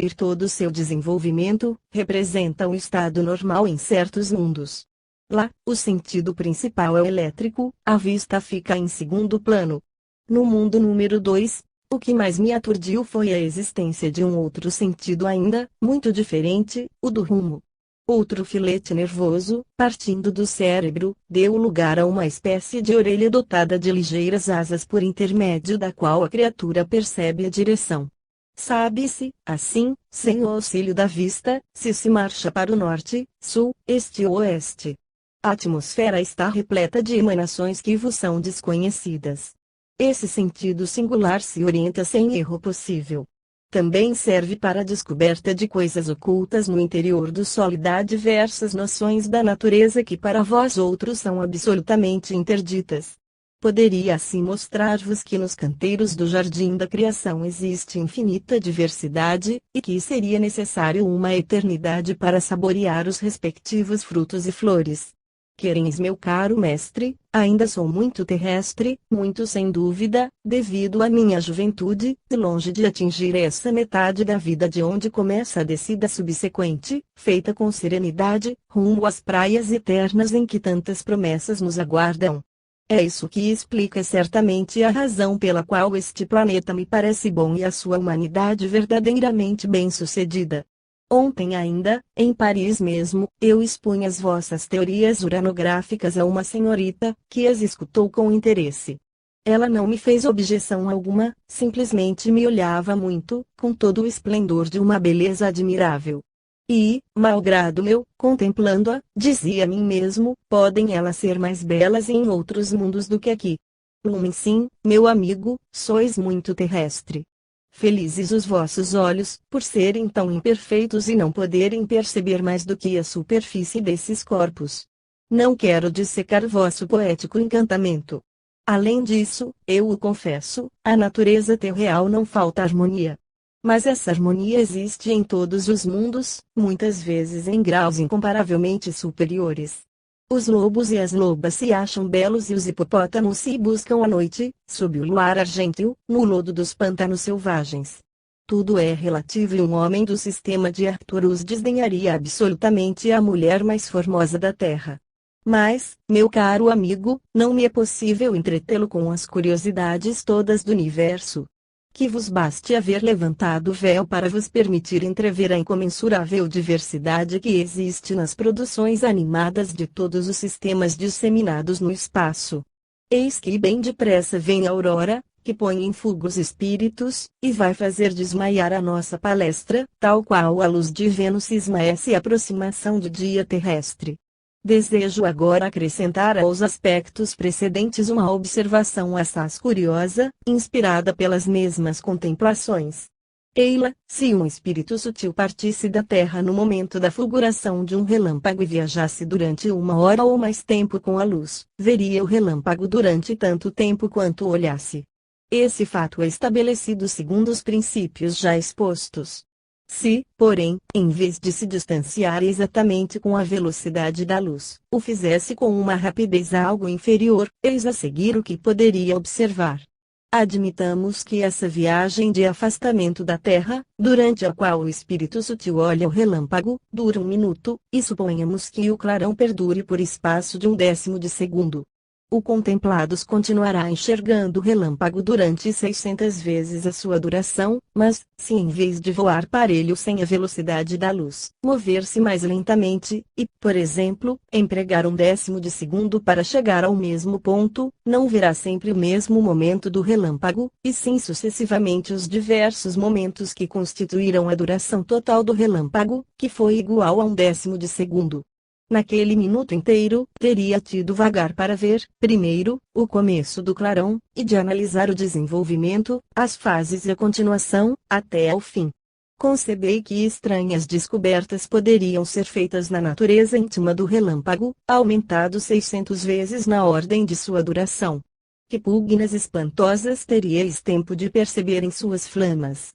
interromper todo o seu desenvolvimento, representa um estado normal em certos mundos. Lá, o sentido principal é o elétrico, a vista fica em segundo plano. No mundo número 2, o que mais me aturdiu foi a existência de um outro sentido ainda, muito diferente, o do rumo. Outro filete nervoso, partindo do cérebro, deu lugar a uma espécie de orelha dotada de ligeiras asas por intermédio da qual a criatura percebe a direção. Sabe-se, assim, sem o auxílio da vista, se marcha para o norte, sul, este ou oeste. A atmosfera está repleta de emanações que vos são desconhecidas. Esse sentido singular se orienta sem erro possível. Também serve para a descoberta de coisas ocultas no interior do solo e dá diversas noções da natureza que para vós outros são absolutamente interditas. Poderia assim mostrar-vos que nos canteiros do jardim da criação existe infinita diversidade, e que seria necessário uma eternidade para saborear os respectivos frutos e flores. Quereis, meu caro mestre, ainda sou muito terrestre, muito sem dúvida, devido à minha juventude, e longe de atingir essa metade da vida de onde começa a descida subsequente, feita com serenidade, rumo às praias eternas em que tantas promessas nos aguardam. É isso que explica certamente a razão pela qual este planeta me parece bom e a sua humanidade verdadeiramente bem-sucedida. Ontem ainda, em Paris mesmo, eu expunha as vossas teorias uranográficas a uma senhorita, que as escutou com interesse. Ela não me fez objeção alguma, simplesmente me olhava muito, com todo o esplendor de uma beleza admirável. E, malgrado eu, contemplando-a, dizia a mim mesmo, podem elas ser mais belas em outros mundos do que aqui. Sim, meu amigo, sois muito terrestre. Felizes os vossos olhos, por serem tão imperfeitos e não poderem perceber mais do que a superfície desses corpos. Não quero dissecar vosso poético encantamento. Além disso, eu o confesso, à natureza terreal não falta harmonia. Mas essa harmonia existe em todos os mundos, muitas vezes em graus incomparavelmente superiores. Os lobos e as lobas se acham belos e os hipopótamos se buscam à noite, sob o luar argênteo, no lodo dos pântanos selvagens. Tudo é relativo e um homem do sistema de Arcturus desdenharia absolutamente a mulher mais formosa da terra. Mas, meu caro amigo, não me é possível entretê-lo com as curiosidades todas do universo. Que vos baste haver levantado o véu para vos permitir entrever a incomensurável diversidade que existe nas produções animadas de todos os sistemas disseminados no espaço. Eis que bem depressa vem a aurora, que põe em fuga os espíritos, e vai fazer desmaiar a nossa palestra, tal qual a luz de Vênus esmaece a aproximação do dia terrestre. Desejo agora acrescentar aos aspectos precedentes uma observação assaz curiosa, inspirada pelas mesmas contemplações. Ei-la, se um espírito sutil partisse da Terra no momento da fulguração de um relâmpago e viajasse durante 1 hora ou mais tempo com a luz, veria o relâmpago durante tanto tempo quanto olhasse. Esse fato é estabelecido segundo os princípios já expostos. Se, porém, em vez de se distanciar exatamente com a velocidade da luz, o fizesse com uma rapidez algo inferior, eis a seguir o que poderia observar. Admitamos que essa viagem de afastamento da Terra, durante a qual o espírito sutil olha o relâmpago, dura 1 minuto, e suponhamos que o clarão perdure por espaço de 1/10 de segundo. O contemplados continuará enxergando o relâmpago durante 600 vezes a sua duração, mas, se em vez de voar parelho sem a velocidade da luz, mover-se mais lentamente, e, por exemplo, empregar 1/10 de segundo para chegar ao mesmo ponto, não verá sempre o mesmo momento do relâmpago, e sim sucessivamente os diversos momentos que constituíram a duração total do relâmpago, que foi igual a 1/10 de segundo. Naquele minuto inteiro, teria tido vagar para ver, primeiro, o começo do clarão, e de analisar o desenvolvimento, as fases e a continuação, até ao fim. Concebei que estranhas descobertas poderiam ser feitas na natureza íntima do relâmpago, aumentado 600 vezes na ordem de sua duração. Que pugnas espantosas teríeis tempo de perceber em suas flamas!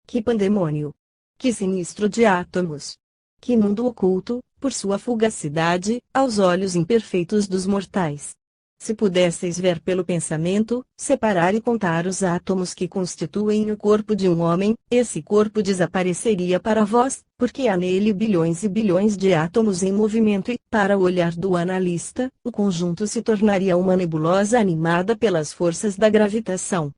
Que pandemônio! Que sinistro de átomos! Que mundo oculto, por sua fugacidade, aos olhos imperfeitos dos mortais! Se pudesseis ver pelo pensamento, separar e contar os átomos que constituem o corpo de um homem, esse corpo desapareceria para vós, porque há nele bilhões e bilhões de átomos em movimento e, para o olhar do analista, o conjunto se tornaria uma nebulosa animada pelas forças da gravitação.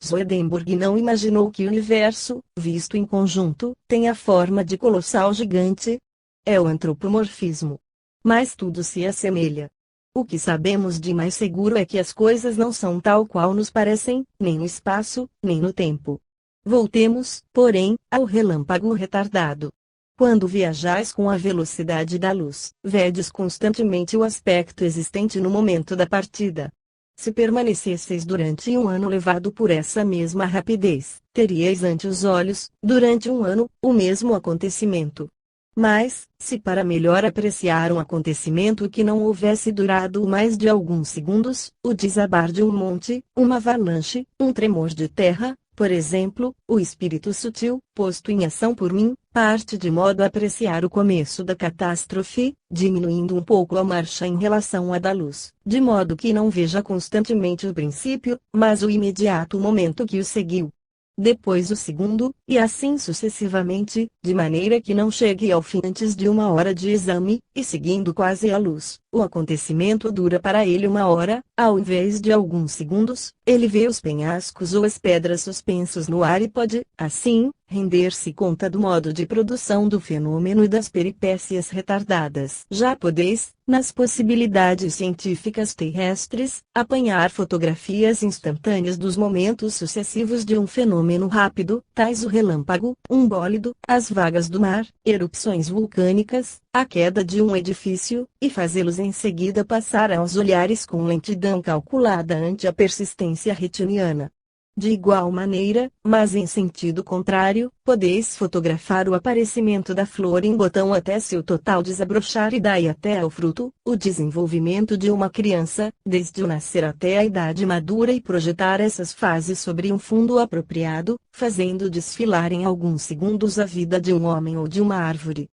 Swedenborg não imaginou que o universo, visto em conjunto, tem a forma de colossal gigante. É o antropomorfismo. Mas tudo se assemelha. O que sabemos de mais seguro é que as coisas não são tal qual nos parecem, nem no espaço, nem no tempo. Voltemos, porém, ao relâmpago retardado. Quando viajais com a velocidade da luz, vedes constantemente o aspecto existente no momento da partida. Se permanecesseis durante um ano levado por essa mesma rapidez, teríeis ante os olhos, durante um ano, o mesmo acontecimento. Mas, se para melhor apreciar um acontecimento que não houvesse durado mais de alguns segundos, o desabar de um monte, uma avalanche, um tremor de terra, por exemplo, o espírito sutil, posto em ação por mim, parte de modo a apreciar o começo da catástrofe, diminuindo um pouco a marcha em relação à da luz, de modo que não veja constantemente o princípio, mas o imediato momento que o seguiu. Depois o segundo, e assim sucessivamente, de maneira que não chegue ao fim antes de uma hora de exame, e seguindo quase a luz, o acontecimento dura para ele uma hora, ao invés de alguns segundos, ele vê os penhascos ou as pedras suspensos no ar e pode, assim, render-se conta do modo de produção do fenômeno e das peripécias retardadas. Já podeis, nas possibilidades científicas terrestres, apanhar fotografias instantâneas dos momentos sucessivos de um fenômeno rápido, tais o relâmpago, um bólido, as vagas do mar, erupções vulcânicas, a queda de um edifício, e fazê-los em seguida passar aos olhares com lentidão calculada ante a persistência retiniana. De igual maneira, mas em sentido contrário, podeis fotografar o aparecimento da flor em botão até seu total desabrochar e daí até ao fruto, o desenvolvimento de uma criança, desde o nascer até a idade madura e projetar essas fases sobre um fundo apropriado, fazendo desfilar em alguns segundos a vida de um homem ou de uma árvore.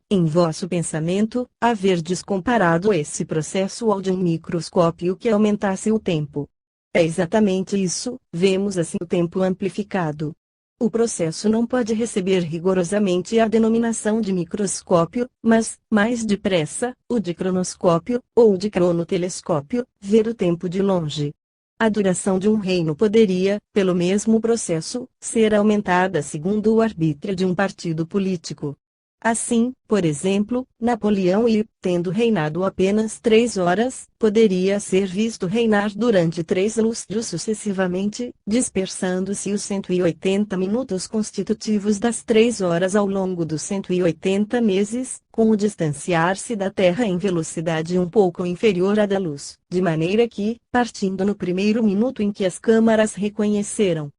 Em vosso pensamento, haverdes comparado esse processo ao de um microscópio que aumentasse o tempo. É exatamente isso, vemos assim o tempo amplificado. O processo não pode receber rigorosamente a denominação de microscópio, mas, mais depressa, o de cronoscópio, ou de cronotelescópio, ver o tempo de longe. A duração de um reino poderia, pelo mesmo processo, ser aumentada segundo o arbítrio de um partido político. Assim, por exemplo, Napoleão tendo reinado apenas 3 horas, poderia ser visto reinar durante 3 lustros sucessivamente, dispersando-se os 180 minutos constitutivos das 3 horas ao longo dos 180 meses, com o distanciar-se da Terra em velocidade um pouco inferior à da luz, de maneira que, partindo no primeiro minuto em que as câmaras reconheceram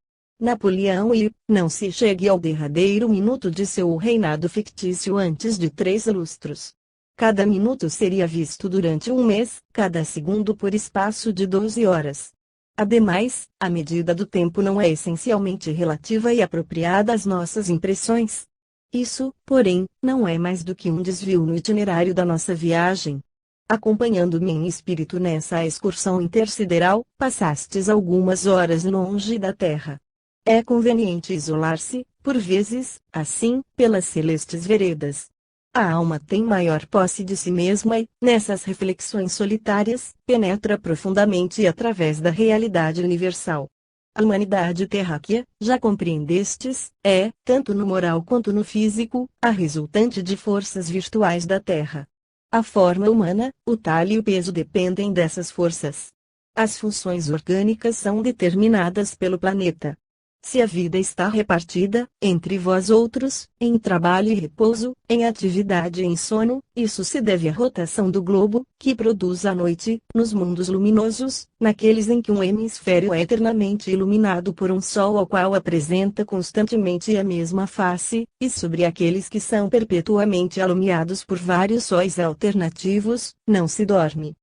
Napoleão não se chegue ao derradeiro minuto de seu reinado fictício antes de 3 lustros. Cada minuto seria visto durante um mês, cada segundo por espaço de 12 horas. Ademais, a medida do tempo não é essencialmente relativa e apropriada às nossas impressões. Isso, porém, não é mais do que um desvio no itinerário da nossa viagem. Acompanhando-me em espírito nessa excursão intersideral, passastes algumas horas longe da Terra. É conveniente isolar-se, por vezes, assim, pelas celestes veredas. A alma tem maior posse de si mesma e, nessas reflexões solitárias, penetra profundamente através da realidade universal. A humanidade terráquea, já compreendestes, é, tanto no moral quanto no físico, a resultante de forças virtuais da Terra. A forma humana, o talho e o peso dependem dessas forças. As funções orgânicas são determinadas pelo planeta. Se a vida está repartida, entre vós outros, em trabalho e repouso, em atividade e em sono, isso se deve à rotação do globo, que produz a noite, nos mundos luminosos, naqueles em que um hemisfério é eternamente iluminado por um sol ao qual apresenta constantemente a mesma face, e sobre aqueles que são perpetuamente alumiados por vários sóis alternativos, não se dorme.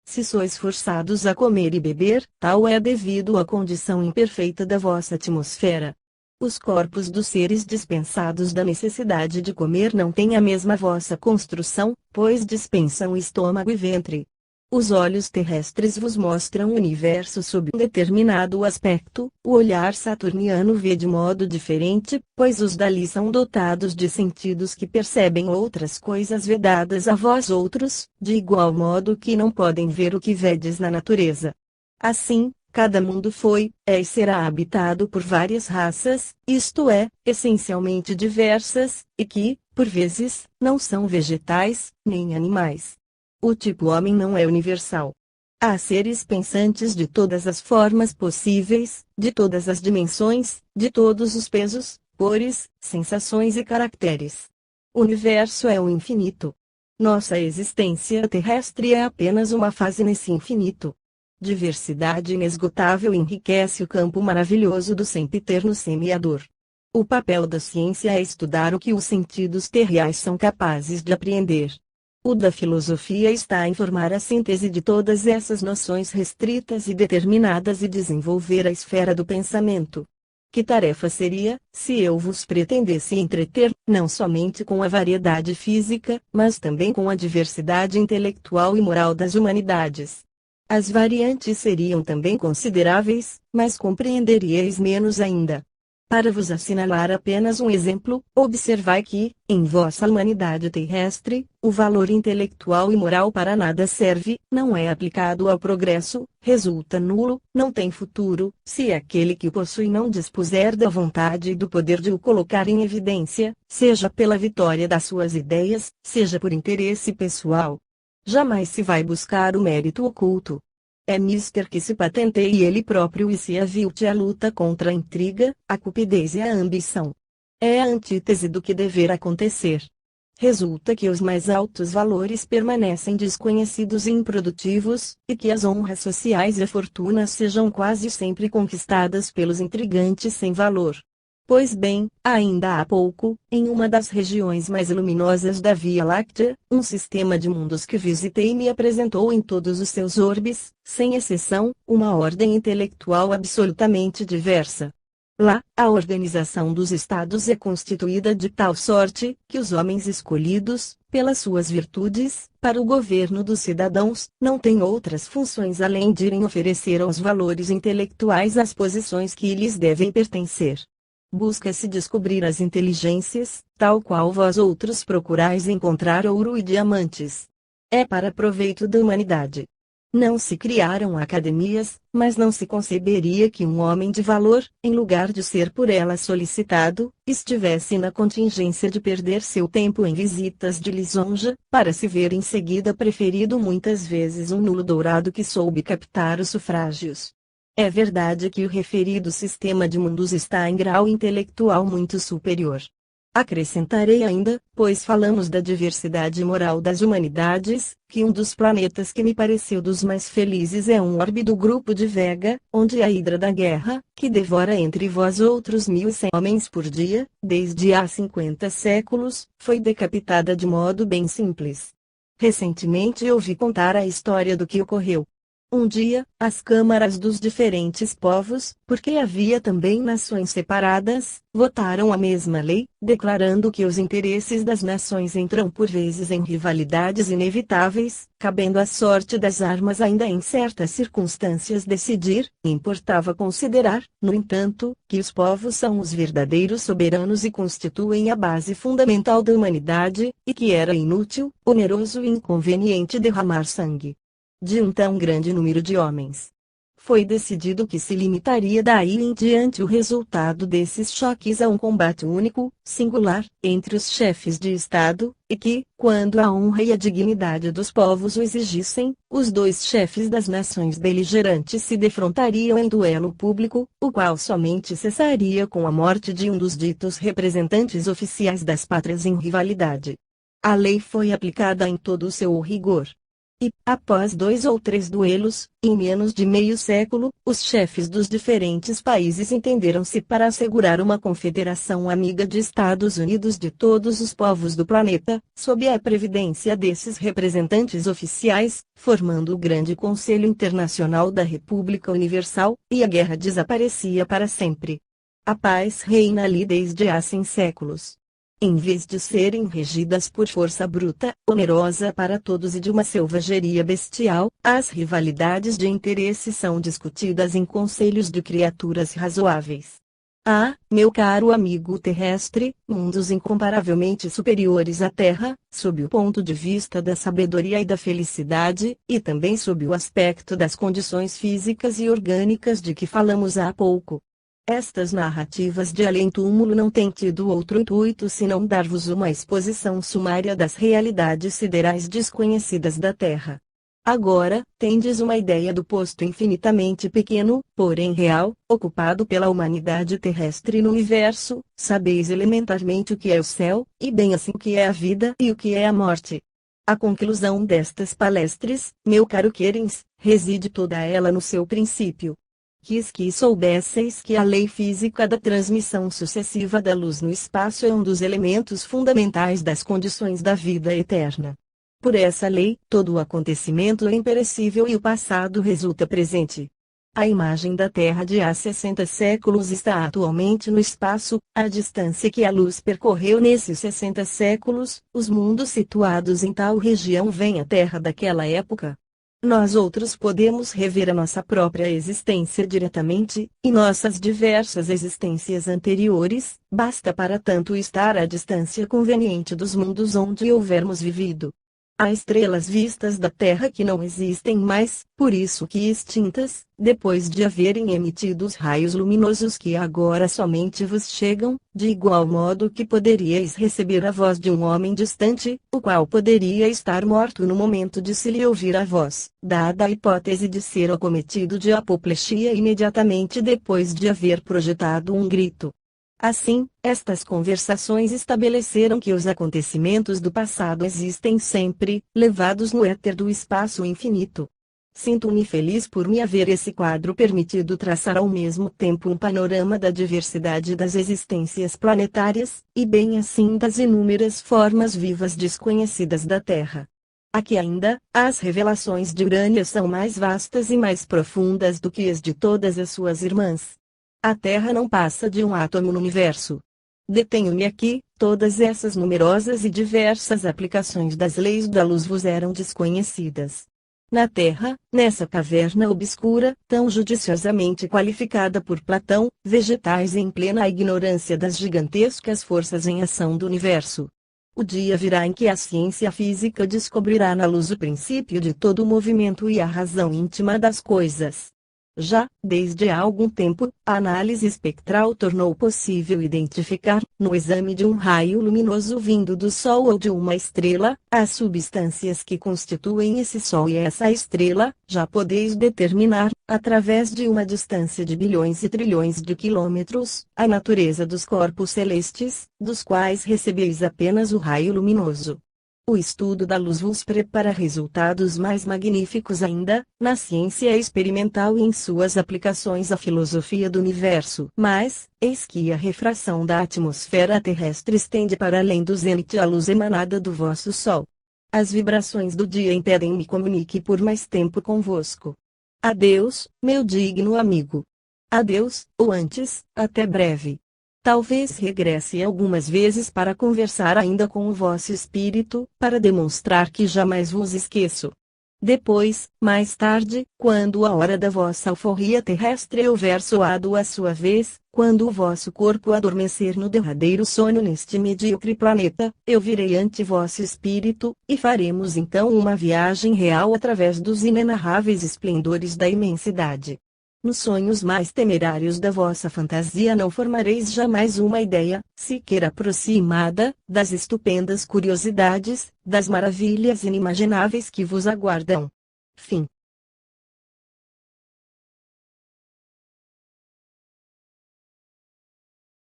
Se sois forçados a comer e beber, tal é devido à condição imperfeita da vossa atmosfera. Os corpos dos seres dispensados da necessidade de comer não têm a mesma vossa construção, pois dispensam estômago e ventre. Os olhos terrestres vos mostram o universo sob um determinado aspecto, o olhar saturniano vê de modo diferente, pois os dali são dotados de sentidos que percebem outras coisas vedadas a vós outros, de igual modo que não podem ver o que vedes na natureza. Assim, cada mundo foi, é e será habitado por várias raças, isto é, essencialmente diversas, e que, por vezes, não são vegetais, nem animais. O tipo homem não é universal. Há seres pensantes de todas as formas possíveis, de todas as dimensões, de todos os pesos, cores, sensações e caracteres. O universo é o infinito. Nossa existência terrestre é apenas uma fase nesse infinito. Diversidade inesgotável enriquece o campo maravilhoso do sempiterno semeador. O papel da ciência é estudar o que os sentidos terreais são capazes de apreender. O da filosofia está em formar a síntese de todas essas noções restritas e determinadas e desenvolver a esfera do pensamento. Que tarefa seria, se eu vos pretendesse entreter, não somente com a variedade física, mas também com a diversidade intelectual e moral das humanidades? As variantes seriam também consideráveis, mas compreenderíeis menos ainda. Para vos assinalar apenas um exemplo, observai que, em vossa humanidade terrestre, o valor intelectual e moral para nada serve, não é aplicado ao progresso, resulta nulo, não tem futuro, se aquele que o possui não dispuser da vontade e do poder de o colocar em evidência, seja pela vitória das suas ideias, seja por interesse pessoal. Jamais se vai buscar o mérito oculto. É mister que se patenteie ele próprio e se avilte a luta contra a intriga, a cupidez e a ambição. É a antítese do que dever acontecer. Resulta que os mais altos valores permanecem desconhecidos e improdutivos, e que as honras sociais e a fortuna sejam quase sempre conquistadas pelos intrigantes sem valor. Pois bem, ainda há pouco, em uma das regiões mais luminosas da Via Láctea, um sistema de mundos que visitei me apresentou em todos os seus orbes, sem exceção, uma ordem intelectual absolutamente diversa. Lá, a organização dos estados é constituída de tal sorte, que os homens escolhidos, pelas suas virtudes, para o governo dos cidadãos, não têm outras funções além de irem oferecer aos valores intelectuais as posições que lhes devem pertencer. Busca-se descobrir as inteligências, tal qual vós outros procurais encontrar ouro e diamantes. É para proveito da humanidade. Não se criaram academias, mas não se conceberia que um homem de valor, em lugar de ser por elas solicitado, estivesse na contingência de perder seu tempo em visitas de lisonja, para se ver em seguida preferido muitas vezes um nulo dourado que soube captar os sufrágios. É verdade que o referido sistema de mundos está em grau intelectual muito superior. Acrescentarei ainda, pois falamos da diversidade moral das humanidades, que um dos planetas que me pareceu dos mais felizes é um orbe do grupo de Vega, onde a hidra da guerra, que devora entre vós outros 1.100 homens por dia, desde há 50 séculos, foi decapitada de modo bem simples. Recentemente ouvi contar a história do que ocorreu. Um dia, as câmaras dos diferentes povos, porque havia também nações separadas, votaram a mesma lei, declarando que os interesses das nações entram por vezes em rivalidades inevitáveis, cabendo à sorte das armas ainda em certas circunstâncias decidir, importava considerar, no entanto, que os povos são os verdadeiros soberanos e constituem a base fundamental da humanidade, e que era inútil, oneroso e inconveniente derramar sangue de um tão grande número de homens. Foi decidido que se limitaria daí em diante o resultado desses choques a um combate único, singular, entre os chefes de Estado, e que, quando a honra e a dignidade dos povos o exigissem, os dois chefes das nações beligerantes se defrontariam em duelo público, o qual somente cessaria com a morte de um dos ditos representantes oficiais das pátrias em rivalidade. A lei foi aplicada em todo o seu rigor. E, após 2 ou 3 duelos, em menos de meio século, os chefes dos diferentes países entenderam-se para assegurar uma confederação amiga de Estados Unidos de todos os povos do planeta, sob a previdência desses representantes oficiais, formando o Grande Conselho Internacional da República Universal, e a guerra desaparecia para sempre. A paz reina ali desde há 100 séculos. Em vez de serem regidas por força bruta, onerosa para todos e de uma selvageria bestial, as rivalidades de interesse são discutidas em conselhos de criaturas razoáveis. Ah, meu caro amigo terrestre, mundos incomparavelmente superiores à Terra, sob o ponto de vista da sabedoria e da felicidade, e também sob o aspecto das condições físicas e orgânicas de que falamos há pouco. Estas narrativas de além-túmulo não têm tido outro intuito senão dar-vos uma exposição sumária das realidades siderais desconhecidas da Terra. Agora, tendes uma ideia do posto infinitamente pequeno, porém real, ocupado pela humanidade terrestre no universo, sabeis elementarmente o que é o céu, e bem assim o que é a vida e o que é a morte. A conclusão destas palestras, meu caro Querens, reside toda ela no seu princípio. Quis que soubesseis que a lei física da transmissão sucessiva da luz no espaço é um dos elementos fundamentais das condições da vida eterna. Por essa lei, todo o acontecimento é imperecível e o passado resulta presente. A imagem da Terra de há 60 séculos está atualmente no espaço, a distância que a luz percorreu nesses 60 séculos, os mundos situados em tal região vêm à Terra daquela época. Nós outros podemos rever a nossa própria existência diretamente, e nossas diversas existências anteriores, basta para tanto estar à distância conveniente dos mundos onde houvermos vivido. Há estrelas vistas da Terra que não existem mais, por isso que extintas, depois de haverem emitido os raios luminosos que agora somente vos chegam, de igual modo que poderíeis receber a voz de um homem distante, o qual poderia estar morto no momento de se lhe ouvir a voz, dada a hipótese de ser acometido de apoplexia imediatamente depois de haver projetado um grito. Assim, estas conversações estabeleceram que os acontecimentos do passado existem sempre, levados no éter do espaço infinito. Sinto-me feliz por me haver esse quadro permitido traçar ao mesmo tempo um panorama da diversidade das existências planetárias, e bem assim das inúmeras formas vivas desconhecidas da Terra. Aqui ainda, as revelações de Urânia são mais vastas e mais profundas do que as de todas as suas irmãs. A Terra não passa de um átomo no universo. Detenho-me aqui, todas essas numerosas e diversas aplicações das leis da luz vos eram desconhecidas. Na Terra, nessa caverna obscura, tão judiciosamente qualificada por Platão, vegetais em plena ignorância das gigantescas forças em ação do universo. O dia virá em que a ciência física descobrirá na luz o princípio de todo o movimento e a razão íntima das coisas. Já, desde há algum tempo, a análise espectral tornou possível identificar, no exame de um raio luminoso vindo do Sol ou de uma estrela, as substâncias que constituem esse Sol e essa estrela. Já podeis determinar, através de uma distância de bilhões e trilhões de quilômetros, a natureza dos corpos celestes, dos quais recebeis apenas o raio luminoso. O estudo da luz vos prepara resultados mais magníficos ainda, na ciência experimental e em suas aplicações à filosofia do universo. Mas, eis que a refração da atmosfera terrestre estende para além do zênite a luz emanada do vosso Sol. As vibrações do dia impedem-me comunique por mais tempo convosco. Adeus, meu digno amigo. Adeus, ou antes, até breve. Talvez regresse algumas vezes para conversar ainda com o vosso espírito, para demonstrar que jamais vos esqueço. Depois, mais tarde, quando a hora da vossa alforria terrestre houver soado a sua vez, quando o vosso corpo adormecer no derradeiro sono neste medíocre planeta, eu virei ante vosso espírito, e faremos então uma viagem real através dos inenarráveis esplendores da imensidade. Nos sonhos mais temerários da vossa fantasia não formareis jamais uma ideia, sequer aproximada, das estupendas curiosidades, das maravilhas inimagináveis que vos aguardam. Fim.